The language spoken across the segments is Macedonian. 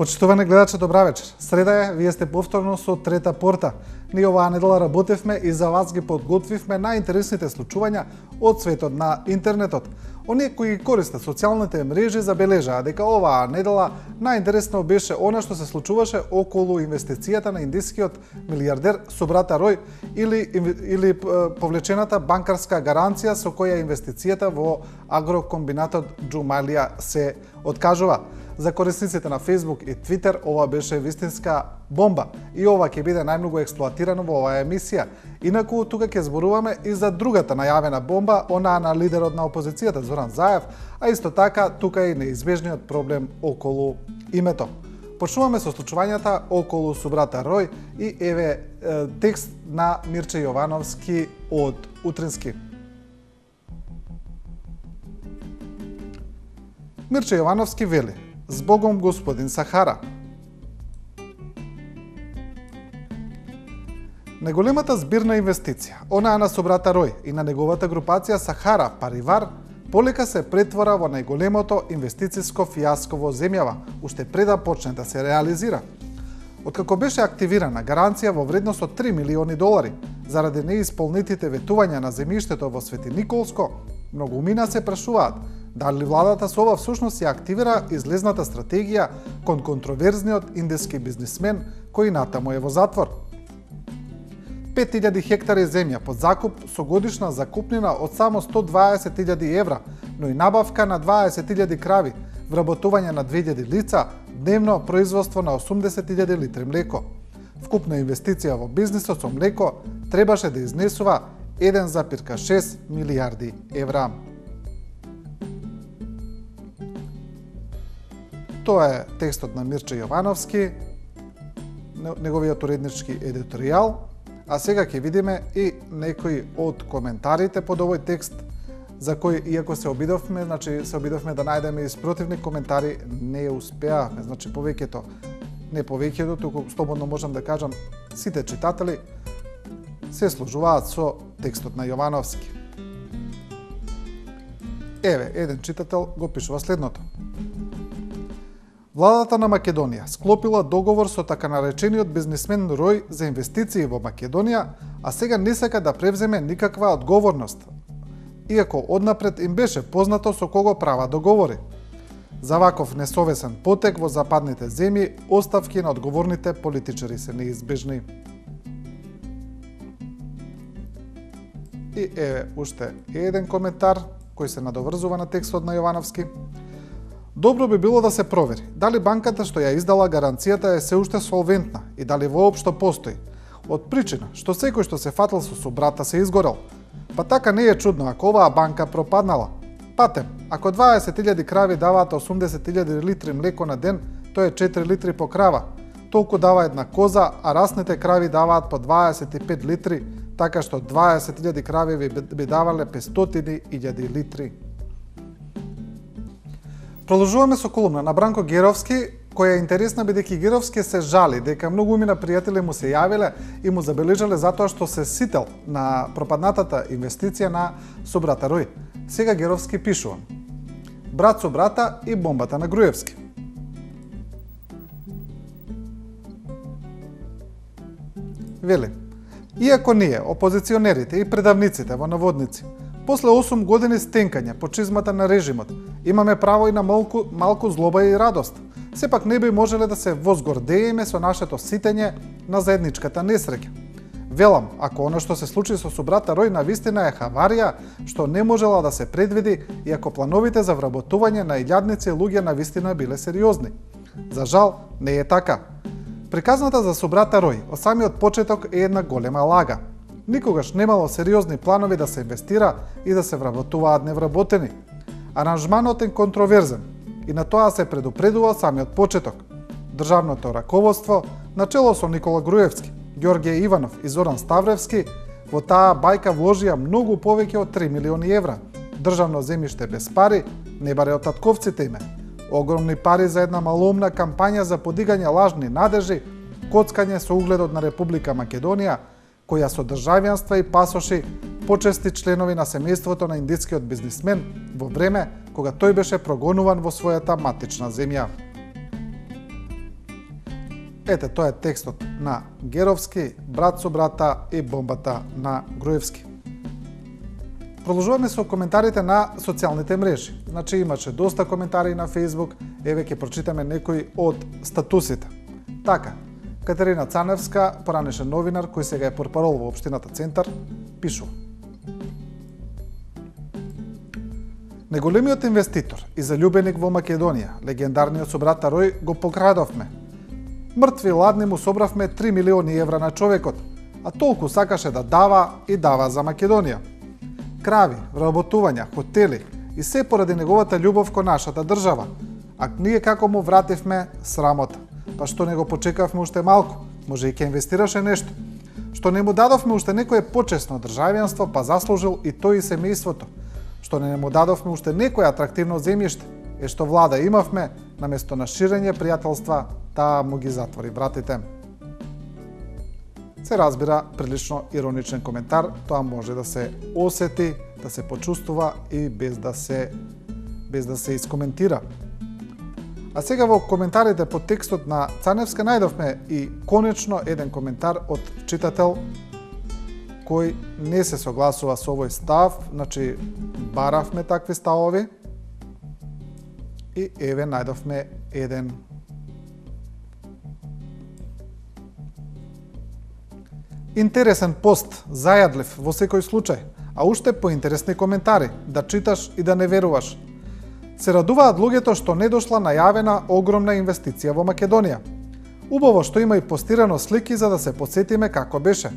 Почитувани гледачи, добра вечер. Среда е, вие сте повторно со Трета порта. Ние оваа недела работевме и за вас ги подготвивме најинтересните случувања од светот на интернетот. Оние кои користат социјалните мрежи забележаа дека оваа недела најинтересно беше она што се случуваше околу инвестицијата на индискиот милијардер Субрата Рој или повлечената банкарска гаранција со која инвестицијата во агрокомбинатот Џумалија се откажува. За корисниците на Facebook и Twitter ова беше вистинска бомба и ова ќе биде најмногу експлоатирано во оваа емисија. Инаку тука ќе зборуваме и за другата најавена бомба, онаа на лидерот на опозицијата Зоран Заев, а исто така тука и неизбежниот проблем околу името. Почнуваме со случувањата околу Субрата Рој и еве текст на Мирче Јовановски од Утрински. Мирче Јовановски вели: "Збогом господин Сахара. Неголемата збирна инвестиција, онаа на Субрата Рој и на неговата групација Сахара Паривар, полека се претвора во најголемото инвестициско фијаско во земјава, уште пред да почне да се реализира. Откако беше активирана гаранција во вредност од 3 милиони долари заради неисполнетите ветувања на земјиштето во Свети Николско, многумина се прашуваат дали владата со ова всушност ја активира излезната стратегија кон контроверзниот индиски бизнисмен кој натаму е во затвор. 5000 хектари земја под закуп со годишна закупнина од само 120.000 евра, но и набавка на 20.000 крави, вработување на 2000 лица, дневно производство на 80.000 литри млеко. Вкупна инвестиција во бизнисот со млеко требаше да изнесува 1,6 милијарди евра. Тоа е текстот на Мирче Јовановски, неговиот уреднички едиторијал, а сега ќе видиме и некои од коментарите под овој текст, за кој, иако се обидовме да најдеме и спротивни коментари, не успеавме. Повеќето, не повеќето, туку слободно можам да кажам, сите читатели се сложуваат со текстот на Јовановски. Еве, еден читател го пишува следното. Владата на Македонија склопила договор со така наречениот бизнисмен Рој за инвестиции во Македонија, а сега не сака да превземе никаква одговорност, иако однапред им беше познато со кого права договори. За ваков несовесен потек во западните земји, оставки на одговорните политичари се неизбежни. И еве уште еден коментар кој се надоврзува на текстот на Јовановски. Добро би било да се провери дали банката што ја издала гаранцијата е се уште солвентна и дали воопшто постои. Од причина што секој што се фатил со Субрата се изгорел. Па така не е чудно ако оваа банка пропаднала. Патем, ако 20.000 крави даваат 80.000 литри млеко на ден, тоа е 4 литри по крава. Толку дава една коза, а расните крави даваат по 25 литри, така што 20.000 крави би давале 500.000 литри. Продолжуваме со колумна на Бранко Геровски, која е интересна бидејќи Геровски се жали дека многу умина пријатели му се јавиле и му забележале затоа што се сител на пропаднатата инвестиција на Субрата Рој. Сега Геровски пишува: "Брат Субрата и бомбата на Груевски." Вели: "Иако ние, опозиционерите и предавниците во наводници, после 8 години стенкање по чизмата на режимот, имаме право и на малку злоба и радост. Сепак не би можеле да се возгордееме со нашето ситење на заедничката несреќа. Велам, ако она што се случи со Субрата Рој навистина е хаварија, што не можела да се предвиди и ако плановите за вработување на илјадници луѓе навистина биле сериозни. За жал, не е така. Приказната за Субрата Рој од самиот почеток е една голема лага. Никогаш немало сериозни планови да се инвестира и да се вработуваат невработени. Аранжманот е контроверзен и на тоа се предупредува самиот почеток. Државното раководство, начело со Никола Груевски, Ѓорѓе Иванов и Зоран Ставревски, во таа бајка вложија многу повеќе од 3 милиони евра. Државно земјиште без пари не баре од татковците име. Огромни пари за една малоумна кампања за подигање лажни надежи, коцкање со угледот на Република Македонија, која со државјанства и пасоши почести членови на семејството на индискиот бизнисмен во време кога тој беше прогонуван во својата матична земја. Ете, тоа е текстот на Геровски, Брат со брата и бомбата на Груевски. Продолжуваме со коментарите на социјалните мрежи. Значи имаше доста коментари на Facebook, еве ќе прочитаме некои од статусите. Така, Катерина Цаневска, поранешен новинар кој сега е портпарол во општината Центар, пишува: Неголемиот инвеститор и залюбеник во Македонија, легендарниот со брата Рој, го покрадовме. Мртви ладни му собравме 3 милиони евра на човекот, а толку сакаше да дава и дава за Македонија. Крави, вработувања, хотели и се поради неговата љубов кон нашата држава. А ние како му вративме срамота. Па што не го почекавме уште малку, може и ќе инвестираше нешто. Што не му дадовме уште некое почесно државјанство, па заслужил и тој и семејството. Што не му дадовме уште некое атрактивно земјиште, е што влада имавме, наместо на ширење пријателства, таа му ги затвори вратите. Се разбира прилично ироничен коментар, тоа може да се осети, да се почувствува и без да се искоментира. А сега во коментарите под текстот на Цаневска најдовме и конечно еден коментар од читател кој не се согласува со овој став, значи баравме такви ставови и еве најдовме еден. Интересен пост, зајадлив во секој случај, а уште поинтересни коментари, да читаш и да не веруваш. Се радуваат луѓето што не дошла најавена огромна инвестиција во Македонија. Убаво што има и постирано слики за да се потсетиме како беше.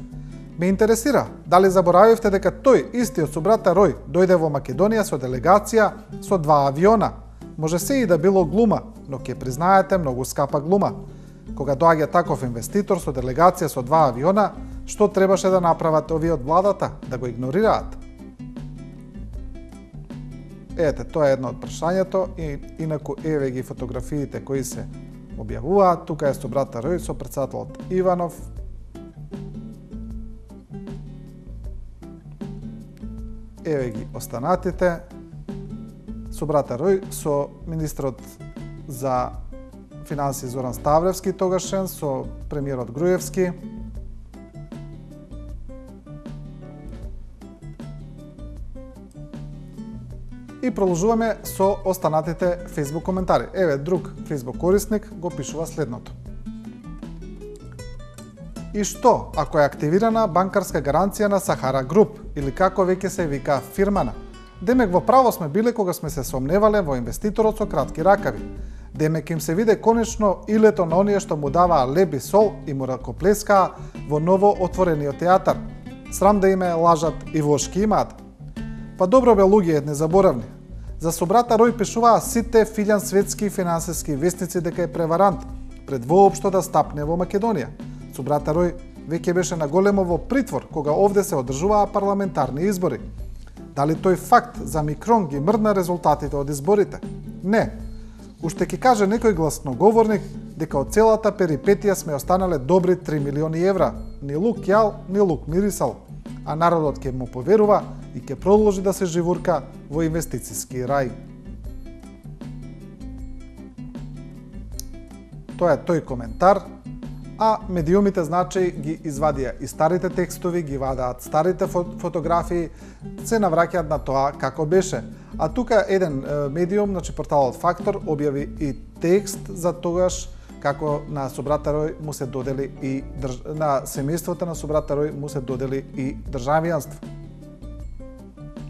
Ме интересира, дали заборавивте дека тој, истиот со брата Рој, дојде во Македонија со делегација со 2 авиона. Може се и да било глума, но ќе признаете многу скапа глума. Кога доаѓа таков инвеститор со делегација со 2 авиона, што требаше да направат овие од владата? Да го игнорираат? Ете, тоа е едно од прашањето и инаку еве ги фотографиите кои се објавуваат. Тука е со брата Рој, со претседателот Иванов. Еве ги останатите. Со брата Рој, со министрот за финансии Зоран Ставревски тогашен, со премиерот Груевски. И продолжуваме со останатите Facebook коментари. Еве друг Facebook корисник го пишува следното. И што ако е активирана банкарска гаранција на Сахара Груп или како веќе се вика фирмана? Демек во право сме биле кога сме се сомневале во инвеститорот со кратки ракави. Демек им се виде конечно илето на оние што му даваа леб и сол и му ракоплескаа во ново отворениот театар. Срам да име лажат и вошки имаат. Па добро бе луѓе, незаборавни. За со брата Рој пишуваа сите филјан светски финансиски вестници дека е преварант, пред воопшто да стапне во Македонија. Со брата Рој веќе беше наголемо во притвор кога овде се одржуваа парламентарни избори. Дали тој факт за микрон ги мрдна резултатите од изборите? Не. Уште ќе каже некој гласноговорник дека од целата перипетија сме останале добри 3 милиони евра. Ни лук јал, ни лук мирисал. А народот ќе му поверува и ќе продолжи да се живурка во инвестициски рај. Тоа е тој коментар, а медиумите значи ги извадија и старите текстови, ги вадаат старите фотографии, се навраќаат на тоа како беше. А тука еден медиум, значи порталот Фактор, објави и текст за тогаш како на собрата Рој му се додели и на семејството на собрата Рој му се додели и државјанство.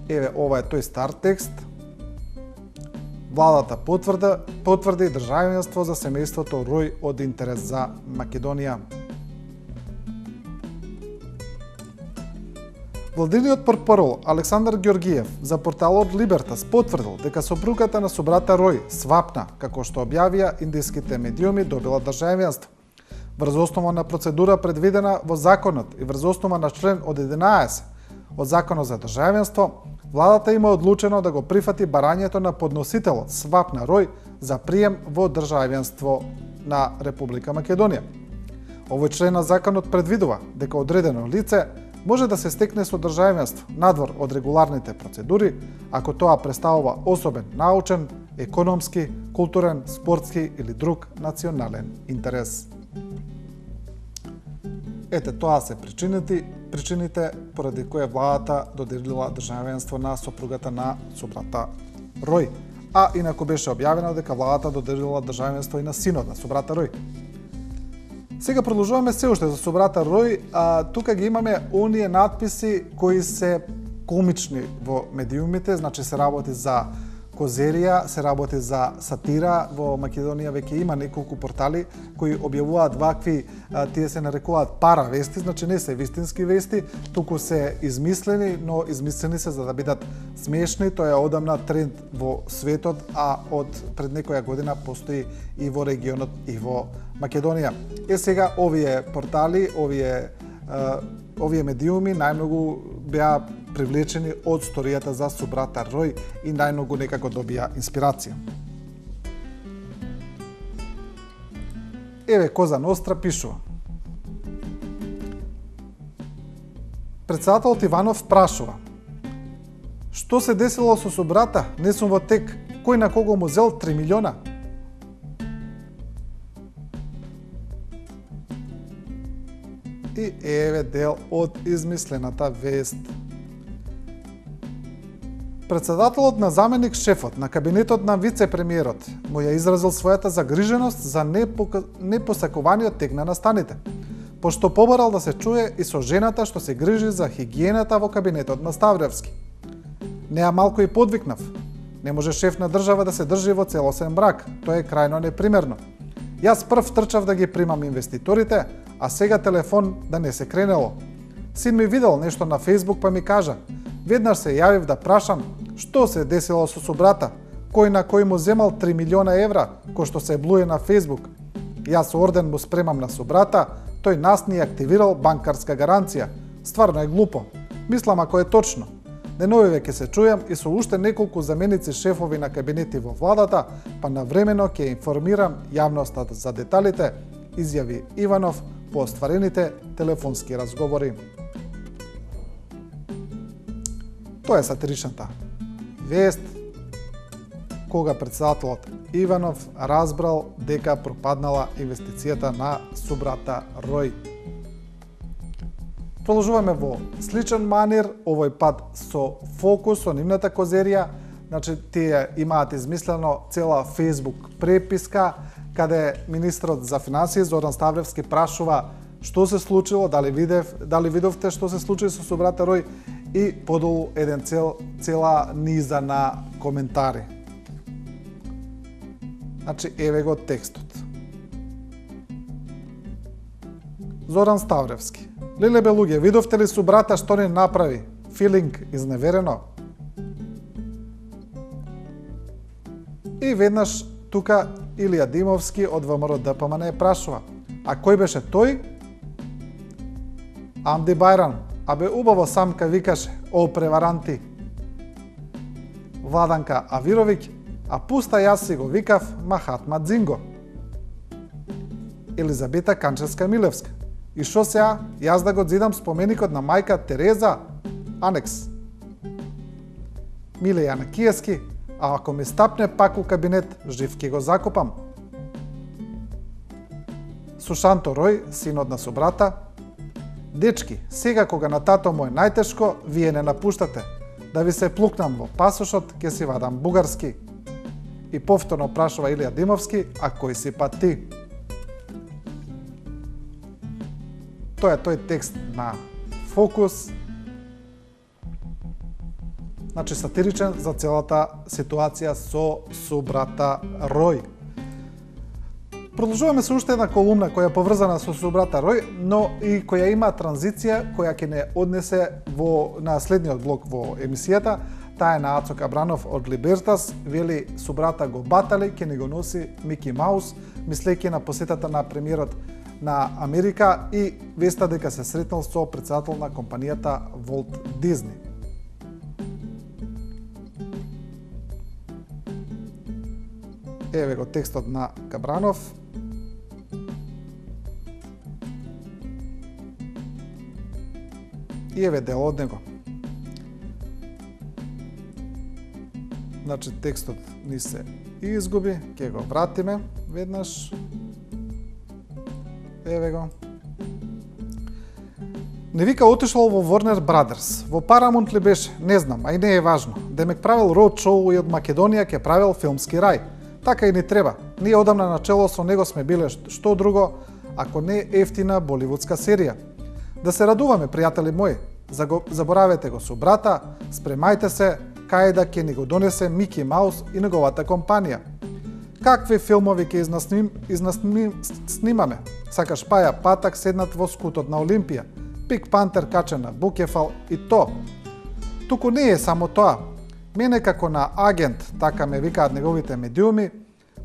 Еве, ова е тој стар текст. Владата потврди државјанство за семејството Рој од интерес за Македонија. Владиниот портпарол Александар Ѓоргиев за порталот Либертас потврдил дека сопругата на собрата Рој свапна, како што објавија индиските медиуми, добила државјанство. Врз основа на процедура предвидена во законот и врз основа на член од 11 од Законот за државјанство, владата има одлучено да го прифати барањето на подносителот свапна Рој за прием во државјанство на Република Македонија. Овој член на законот предвидува дека одредено лице може да се стекне со државјанство надвор од регуларните процедури, ако тоа представува особен научен, економски, културен, спортски или друг национален интерес. Ете, тоа се причините поради кои владата доделила државенство на сопругата на собрата Рој. А инаку беше објавено дека владата доделила државенство и на синот на собрата Рој. Сега продолжуваме се уште за собрата Рој, а тука ги имаме оние надписи кои се комични во медиумите, значи се работи за козерија, се работи за сатира. Во Македонија веќе има неколку портали кои објавуваат вакви, тие се нарекуваат паравести, значи не се вистински вести, туку се измислени, но измислени се за да бидат смешни. Тоа е одамна тренд во светот, а од пред некоја година постои и во регионот и во Македонија. Сега овие портали, овие медиуми најмногу беа привлечени од сторијата за собрата Рој и најмногу некако добија инспирација. Еве Коза Ностра пишува. Председателот Иванов прашува: што се десило со собрата? Не сум во тек. Кој на кого му зел 3 милиона? И еве дел од измислената вест. Председателот на заменик шефот на кабинетот на вице-премиерот му ја изразил својата загриженост за непосакуваниот тег на настаните, пошто побарал да се чуе и со жената што се грижи за хигиената во кабинетот на Ставревски. Неа малку и подвикнав. Не може шеф на држава да се држи во целосен брак, тоа е крајно непримерно. Јас прв трчав да ги примам инвеститорите, а сега телефон да не се кренело. Син ми видел нешто на Фејсбук па ми кажа: веднаш се јавив да прашам што се десило со собрата, кој на кој му земал 3 милиона евра, кој што се блуе на Фејсбук. Јас орден му спремам на собрата, тој нас ни активирал банкарска гаранција. Стварно е глупо. Мислам ако е точно. Деновиве ќе се чујам и со уште неколку заменици шефови на кабинети во владата, па навремено ќе информирам јавноста за деталите, изјави Иванов по остварените телефонски разговори. Тоа е сатиричната вест кога председателот Иванов разбрал дека пропаднала инвестицијата на собрата Рој. Продолжуваме во сличен манир, овој пат со фокус, со нивната козерија. Значи, тие имаат измислено цела Facebook преписка, каде министрот за финансии Зоран Ставревски прашува што се случило, дали видовте што се случи со собрата Рој, и подолу цела низа на коментари. Значи, еве го текстот. Зоран Ставревски. Леле бе луѓе, видовте ли собрата што не направи? Филинг изневерено. И веднаш тука Илија Димовски од ВМРО ДПМН прашува: а кој беше тој? Амди Бајрам. Абе убаво самка викаше: о преваранти. Владанка Авировиќ: а пуста јас си го викав Махатма Дзинго. Елизабета Канчевска-Милевска: и шо сеа, јас да го зидам споменикот на мајка Тереза? Анекс. Миле Јанакиевски: а ако ми стапне пак у кабинет, жив ке го закопам. Сушанто Рој, синот на собрата: дечки, сега кога на тато му е најтешко, вие не напуштате. Да ви се плукнам во пасошот, ке си вадам бугарски. И повторно прашува Илија Димовски: а кој си па ти? Тоа е тој текст на Фокус. Значи сатиричен за целата ситуација со собрата Рој. Продолжуваме со уште една колумна која е поврзана со собрата Рој, но и која има транзиција која ќе не однесе на следниот блок во емисијата. Таа е на Ацо Кабранов од Либертас. Вели: собрата го батали, ќе ни го носи Мики Маус, мислејќи на посетата на премиерот на Америка и веста дека се сретнал со председател на компанијата Волт Дизни. Еве го текстот на Кабранов. И еве дел од него. Значи текстот ни се изгуби, ќе го вратиме веднаш. Еве го. Не вика отишол во Warner Brothers. Во Paramount ли беше? Не знам, а и не е важно. Демек правил роуд шоу и од Македонија ќе правил филмски рај. Така и ни треба. Ние одамна начело со него сме биле што друго, ако не ефтина боливудска серија. Да се радуваме, пријатели мои. Заборавете го со брата, спремајте се, кај да ќе ни го донесе Мики Маус и неговата компанија. Какви филмови ќе снимаме? Сакаш Паја Патак седнат во скутот на Олимпија, Пик Пантер качен на Букефал и то. Туку не е само тоа. Мене како на агент, така ме викаат неговите медиуми,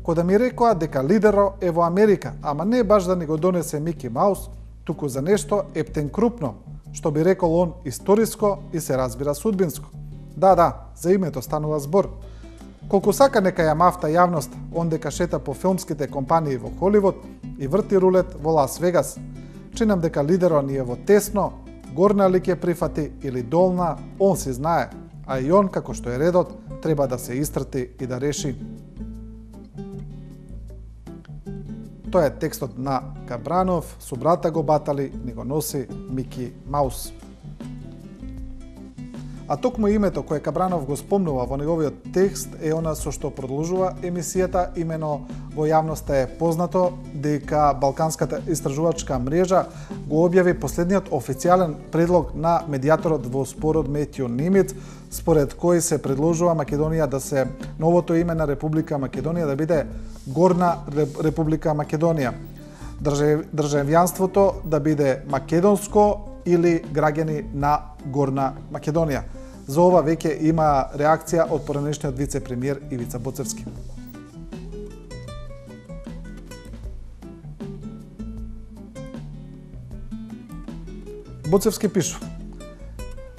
кој да ми рекоа дека лидеро е во Америка, ама не баш да ни го донесе Мики Маус, туку за нешто ептен крупно, што би рекол он историско и се разбира судбинско. Да, за името станува збор. Колку сака нека ја мафта јавност, он дека шета по филмските компании во Холивуд и врти рулет во Лас Вегас, чинам дека лидерот ни е во тесно, горна ли ќе прифати или долна, он си знае, а и он, како што е редот, треба да се истрати и да реши. Тоа е текстот на Кабранов, со брата го батали, ни го носи Мики Маус. А токму името кое Кабранов го спомнува во неговиот текст е она со што продолжува емисијата, имено во јавноста е познато дека Балканската истражувачка мрежа го објави последниот официјален предлог на медијаторот во спорот Метју Нимиц, според кој се предложува Македонија да се новото име на Република Македонија да биде Горна Република Македонија. Државјанството да биде македонско или граѓани на Горна Македонија. За ова веќе има реакција од поранешниот вице-премиер Ивица Боцевски. Боцевски пишу: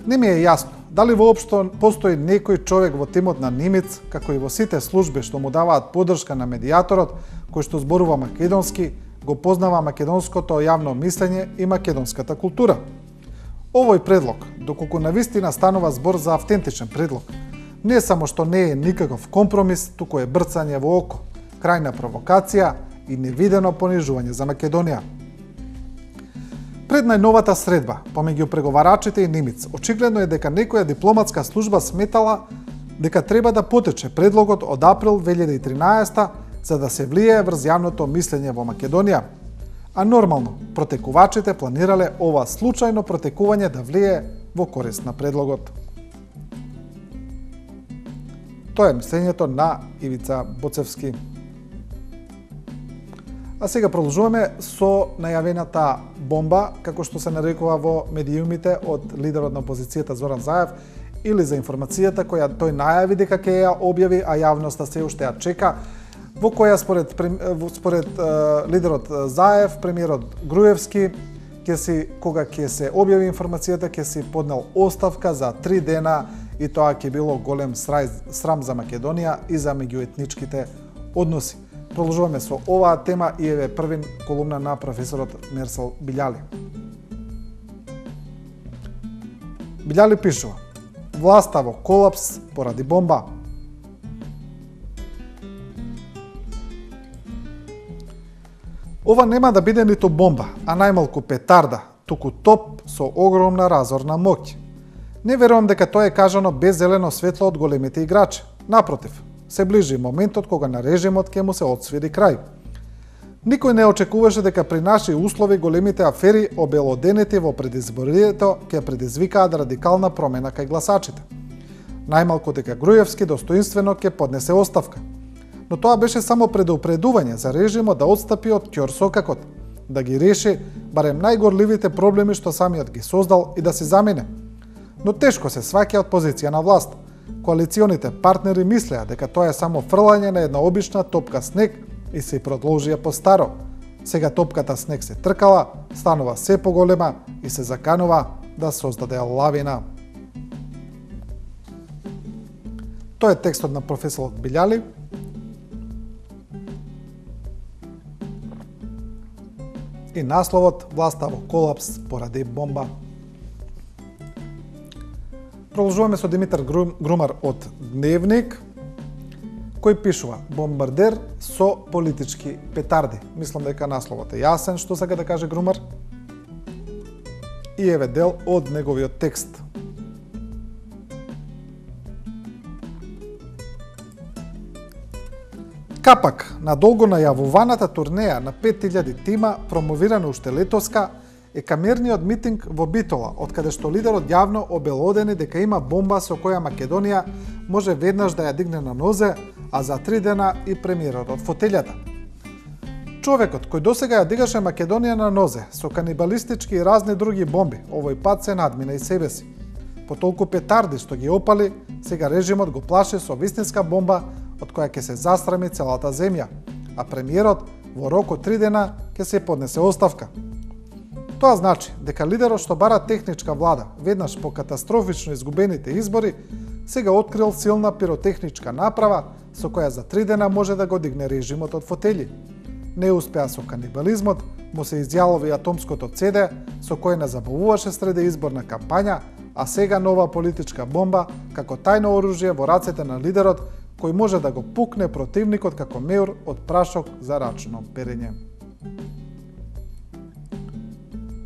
не ми е јасно дали воопшто постои некој човек во тимот на Нимиц, како и во сите служби што му даваат поддршка на медијаторот, кој што зборува македонски, го познава македонското јавно мислење и македонската култура. Овој предлог, доколку навистина станува збор за автентичен предлог, не само што не е никаков компромис, туку е брцање во око, крајна провокација и невидено понижување за Македонија. Пред најновата средба помеѓу преговарачите и Нимиц, очигледно е дека некоја дипломатска служба сметала дека треба да потече предлогот од април 2013 за да се влие врз јавното мислење во Македонија. А нормално, протекувачите планирале ова случајно протекување да влие во корист на предлогот. Тоа е мислењето на Ивица Боцевски. А сега продолжуваме со најавената бомба, како што се нарекува во медиумите од лидерот на опозицијата Зоран Заев, или за информацијата која тој најави дека ќе ја објави, а јавноста се уште ја чека, во која според лидерот Заев, премиерот Груевски, кога ќе се објави информацијата, ќе си поднел оставка за 3 дена и тоа ќе било голем срам за Македонија и за меѓуетничките односи. Продолжуваме со оваа тема и еве првин колумна на професорот Мерсел Билјали. Билјали пишува: власта во колапс поради бомба. Ова нема да биде ниту бомба, а најмалку петарда, туку топ со огромна разорна моќ. Не верувам дека тоа е кажано без зелено светло од големите играчи. Напротив, се ближи моментот кога на режимот ќе му се отсвири крај. Никој не очекуваше дека при наши услови големите афери обелоденети во предизборието ќе предизвикаат радикална промена кај гласачите. Најмалку дека Груевски достоинствено ќе поднесе оставка. Но тоа беше само предупредување за режимот да отстапи од ќорсокакот, да ги реши барем најгорливите проблеми што самиот ги создал и да се замине. Но тешко се сваќа од позиција на власт. Коалиционите партнери мислеа дека тоа е само фрлање на една обична топка снег и се продолжија по старо. Сега топката снег се тркала, станува се поголема и се заканува да создаде лавина. Тоа е текстот на професорот Билјали. И насловот власта во колапс поради бомба. Продолжуваме со Димитар Грумар од Дневник, кој пишува: бомбардер со политички петарди. Мислам дека насловот е јасен што сака да каже Грумар. И еве дел од неговиот текст. Капак на долго најавуваната турнеја на 5000 тима, промовирана уште летоска, е камерниот митинг во Битола, од каде што лидерот јавно обелодени дека има бомба со која Македонија може веднаш да ја дигне на нозе, а за 3 дена и премиерот од фотелјата. Човекот кој досега ја дигаше Македонија на нозе со канибалистички и разни други бомби, овој пат се надмина и себе си. По толку петарди што ги опали, сега режимот го плаши со вистинска бомба од која ќе се застрами целата земја, а премиерот во рок од 3 дена ќе се поднесе оставка. Тоа значи дека лидерот што бара техничка влада веднаш по катастрофично изгубените избори, сега открил силна пиротехничка направа со која за 3 дена може да го дигне режимот од фотели. Не успеа со канибализмот, му се изјалови атомското ЦД со кој не забавуваше среде изборна кампања, а сега нова политичка бомба како тајно оружје во рацете на лидерот кој може да го пукне противникот како меур од прашок за рачно перење.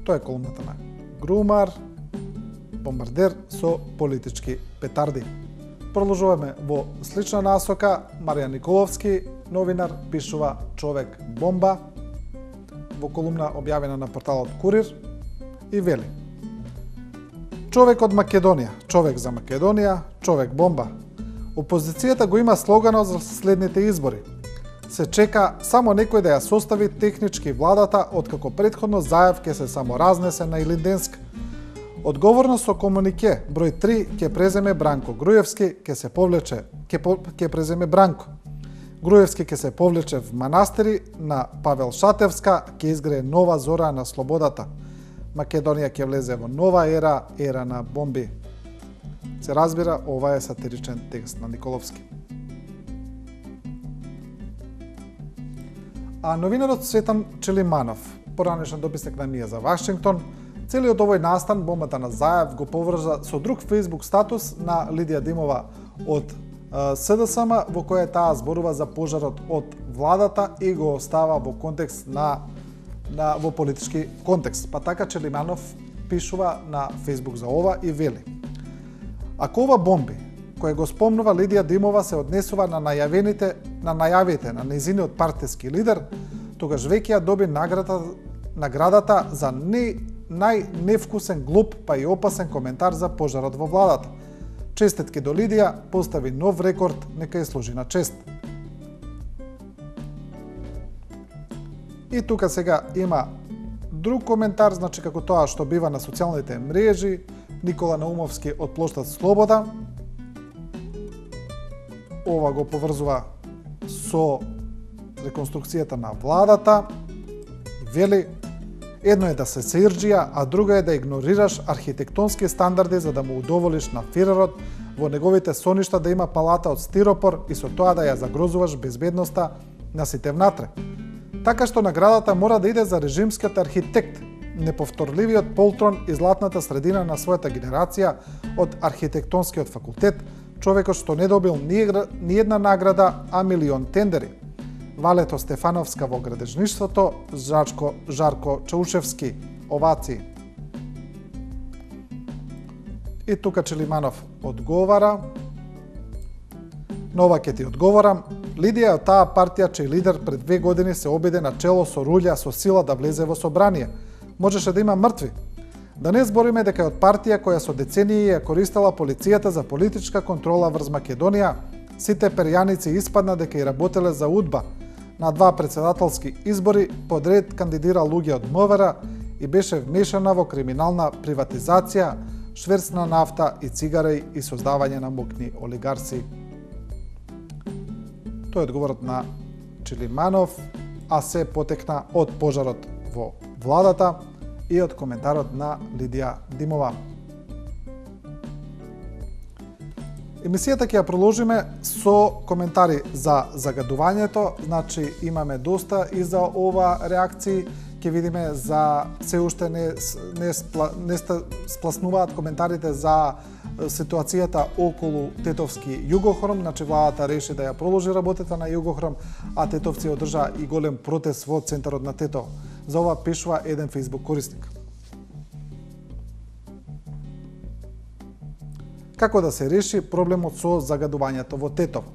Тоа е колумната на Грумар, бомбардер со политички петарди. Продолжуваме во слична насока. Маријан Николовски, новинар, пишува "Човек бомба" во колумна објавена на порталот Курир и вели: "Човек од Македонија, човек за Македонија, човек бомба. Опозицијата го има слоганот за следните избори. Се чека само некој да ја состави технички владата, откако претходно Заев ќе се саморазнесе на Илинденска. Одговорност со комунике број 3 ќе преземе Бранко Груевски, ќе преземе Бранко. Груевски ќе се повлече в манастири на Павел Шатевска, ќе изгрее нова зора на слободата. Македонија ќе влезе во нова ера на бомби." Се разбира, ова е сатиричен текст на Николовски. А новинарот Светан Челиманов, поранешен дописник на Ние за Вашингтон, целиот овој настан, бомбата на Заев, го поврза со друг Facebook статус на Лидија Димова од СДСМ, во која таа зборува за пожарот од владата и го остава во контекст во политички контекст. Па така Челиманов пишува на Facebook за ова и вели: "Ако ова бомби, кој го спомнува Лидија Димова, се однесува на најавите на нејзиниот партиски лидер, тогаш веќе ја доби наградата за најневкусен, глуп, па и опасен коментар за пожарот во владата. Честитки до Лидија, постави нов рекорд, нека ја служи на чест." И тука сега има друг коментар, значи како тоа што бива на социјалните мрежи, Никола Наумовски од плоштад Слобода. Ова го поврзува со реконструкцијата на владата. Вели: "Едно е да се сеирџија, а друго е да игнорираш архитектонски стандарди за да му удоволиш на фирерот во неговите соништа да има палата од стиропор и со тоа да ја загрозуваш безбедноста на сите внатре. Така што наградата мора да иде за режимскиот архитект, неповторливиот полтрон и златната средина на својата генерација од архитектонскиот факултет, човекот што не добил ни една награда, а милион тендери. Валето Стефановска во градежништвото, Жарко Чаушевски, овации." И тука Челиманов одговара: "Нова ќе ти одговорам, Лидија е од таа партија чиј лидер пред 2 години се обиде на чело со рулја со сила да влезе во собрание. Можеше да има мртви. Да не збориме дека е од партија која со децении ја користела полицијата за политичка контрола врз Македонија, сите перјаници испадна дека и работеле за УДБА. На 2 председателски избори подред кандидира луѓе од МВР и беше вмешана во криминална приватизација, шверц на нафта и цигари и создавање на мокни олигарси." Тој е одговорот на Челиманов, а се потекна од пожарот во владата и од коментарот на Лидија Димова. Емисијата ќе ја продолжиме со коментари за загадувањето, значи имаме доста и за ова реакции, ќе видиме за се уште не спласнуваат коментарите за ситуацијата околу Тетовски Југохром, значи владата реши да ја продолжи работата на Југохром, а тетовци одржаа и голем протест во центарот на Тетово. За ова пишува еден Facebook корисник. Како да се реши проблемот со загадувањето во Тетово?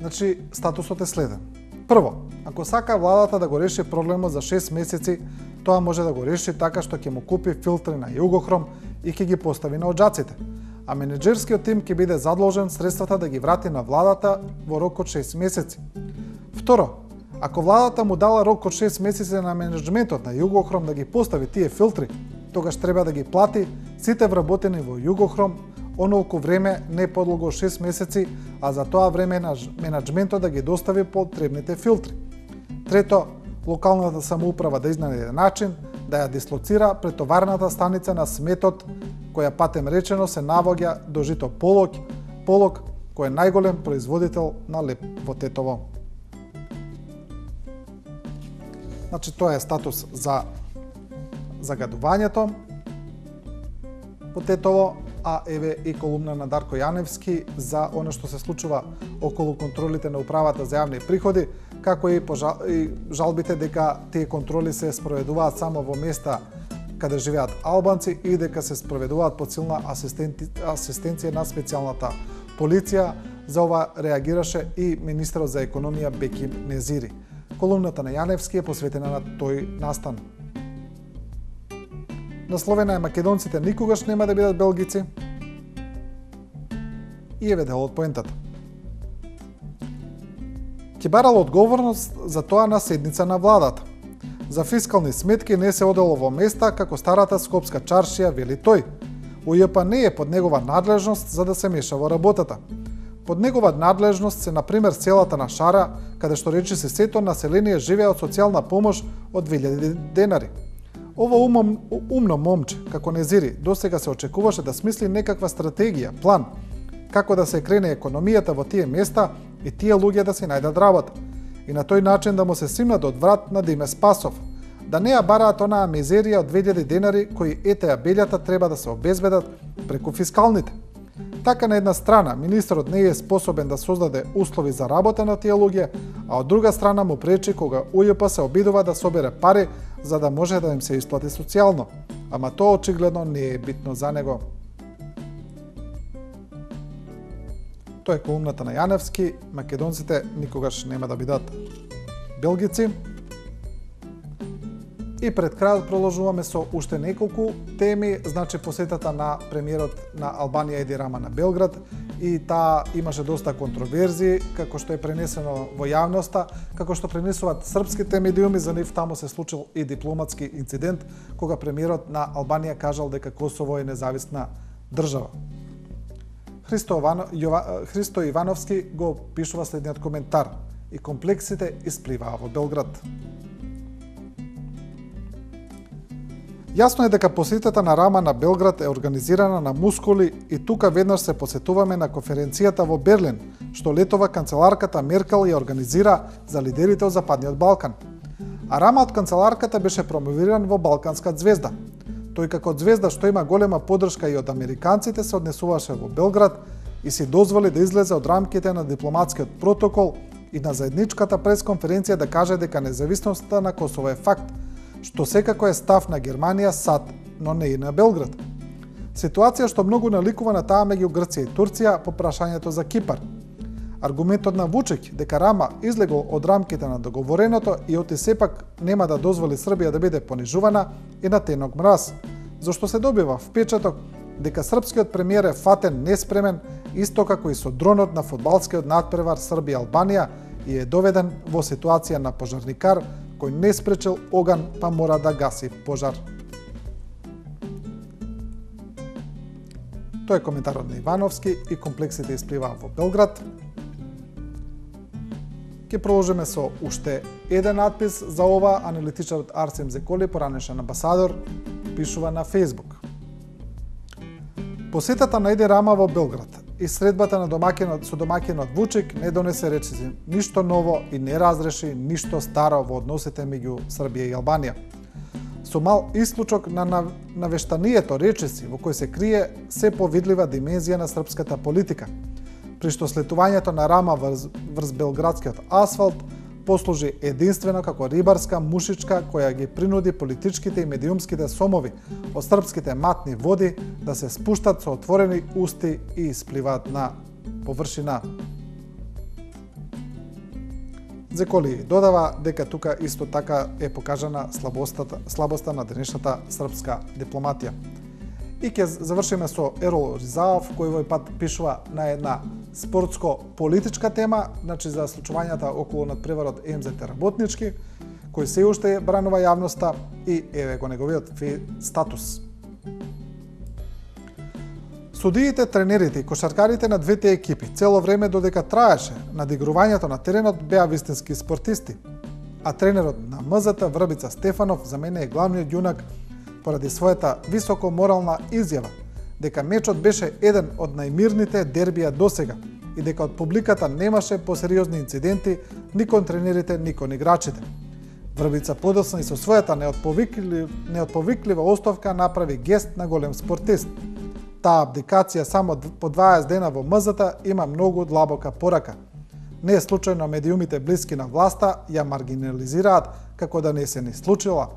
Значи, статусот е следен. Прво, ако сака владата да го реши проблемот за 6 месеци, тоа може да го реши така што ќе му купи филтри на Југохром и ќе ги постави на оджаците, а менеджерскиот тим ќе биде задолжен средствата да ги врати на владата во рок од 6 месеци. Второ, ако владата му дала рок од 6 месеци на менеджментот на Југохром да ги постави тие филтри, тогаш треба да ги плати сите вработени во Југохром онолку време, не подлого 6 месеци, а за тоа време на менеджментот да ги достави потребните филтри. Трето, локалната самоуправа да изнајде начин да ја дислоцира претоварната станица на сметот, која патем речено се наоѓа до жито Полог, кој е најголем производител на леп во Тетово. Значи, тоа е статус за загадувањето по Тетово, а еве и колумна на Дарко Јаневски за оно што се случува околу контролите на управата за јавни приходи, како и жалбите дека тие контроли се спроведуваат само во места каде живеат албанци и дека се спроведуваат под силна асистенција на специјалната полиција. За ова реагираше и министерот за економија Беким Незири. Колумната на Јаневски е посветена на тој настан. Насловена е македонците никогаш нема да бидат белгици. И еве дел од поентата. Ќе барал одговорност за тоа на седница на владата. За фискални сметки не се одело во места како старата скопска чаршија, вели тој. УЈП не е под негова надлежност за да се меша во работата. Под негова надлежност се, например, селата на Шара, каде што рече се сето население живее од социјална помош од 2000 денари. Ова умно момче, како Незири, досега се очекуваше да смисли некаква стратегија, план, како да се крене економијата во тие места и тие луѓе да се најдат работа. И на тој начин да му се симнат од врат на Диме Спасов. Да не ја бараат онаа мизерија од 2000 денари кои ете белјата треба да се обезбедат преку фискалните. Така на една страна министерот не е способен да создаде услови за работа на тие луѓе, а од друга страна му пречи кога УЈП се обидува да собере пари за да може да им се исплати социјално. Ама тоа очигледно не е битно за него. Тоа е колумната на Јаневски. Македонците никогаш нема да бидат белгици. И пред крајот продолжуваме со уште неколку теми, значи посетата на премиерот на Албанија Еди Рама на Белград, и таа имаше доста контроверзии, како што е пренесено во јавноста, како што пренесуваат српските медиуми, за нив таму се случил и дипломатски инцидент, кога премиерот на Албанија кажал дека Косово е независна држава. Христо Ивановски го пишува следниот коментар: и комплексите испливаа во Белград. Јасно е дека посетата на Рама на Белград е организирана на мускули и тука веднаш се посетуваме на конференцијата во Берлин, што летова канцеларката Меркел ја организира за лидерите од Западниот Балкан. А Рама од канцеларката беше промовиран во Балканска звезда. Тој како звезда што има голема поддршка и од американците се однесуваше во Белград и си дозволи да излезе од рамките на дипломатскиот протокол и на заедничката пресконференција да каже дека независноста на Косово е факт, што секако е став на Германија, САД, но не и на Белград. Ситуација што многу наликува на таа меѓу Грција и Турција по прашањето за Кипар. Аргументот на Вучик дека Рама излегол од рамките на договореното и оти сепак нема да дозволи Србија да биде понижувана и на тенок мраз, зашто се добива впечаток дека српскиот премиер е фатен неспремен, исто како и со дронот на фудбалскиот надпревар Србија-Албанија, и е доведен во ситуација на пожарникар кој не спречил оган па мора да гаси пожар. Тој е коментарот на Ивановски и комплексите испливаа во Белград. Ке продолжиме со уште еден надпис за ова. Аналитичарот Арсем Зеколи, поранешен амбасадор, пишува на Facebook. Посетата на Еди Рама во Белград и средбата на домакинот Вучик не донесе речиси ништо ново и не разреши ништо старо во односите меѓу Србија и Албанија. Со мал исклучок на навештанието речиси во кој се крие се повидлива димензија на српската политика, при што слетувањето на Рама врз белградскиот асфалт послужи единствено како рибарска мушичка која ги принуди политичките и медиумските сомови од српските матни води да се спуштат со отворени усти и испливаат на површина. Зеколи додава дека тука исто така е покажана слабоста на денешната српска дипломатија. И ќе завршиме со Ерол Ризаов, кој овој пат пишува на една спортско-политичка тема, значи за случувањата околу надпреварот МЗТ работнички, кој се уште бранува јавноста и еве го неговиот статус. Судиите, тренерите и кошаркарите на двете екипи цело време додека траеше надигрувањето на теренот беа вистински спортисти, а тренерот на МЗТ Врбица Стефанов за мене е главниот јунак поради својата високо морална изјава дека мечот беше еден од најмирните дербија досега и дека од публиката немаше посериозни инциденти ни кон тренерите, ни кон играчите. Врбица подоцна и со својата неотповиклива оставка направи гест на голем спортист. Таа абдикација само по 20 дена во МЗТ има многу длабока порака. Не е случајно медиумите блиски на власта ја маргинализираат како да не се ни случила.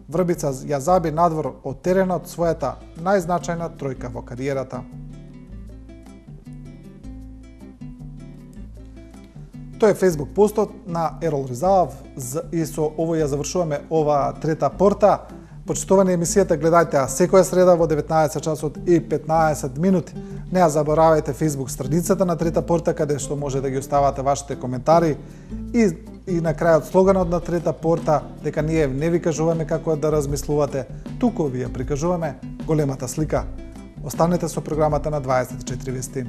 Врбица ја заби надвор од теренот својата најзначајна тројка во кариерата. Тој е Facebook постот на Ерол Ризаов и со ово ја завршуваме ова трета порта. Почитувани емисијата гледајте ја секоја среда во 19 часот и 15 минути. Не ја заборавајте Facebook страницата на Трета порта каде што може да ги оставате вашите коментари и на крајот слоганот на Трета порта дека ние не ви кажуваме како да размислувате, туку ви ја прикажуваме големата слика. Останете со програмата на 24 вести.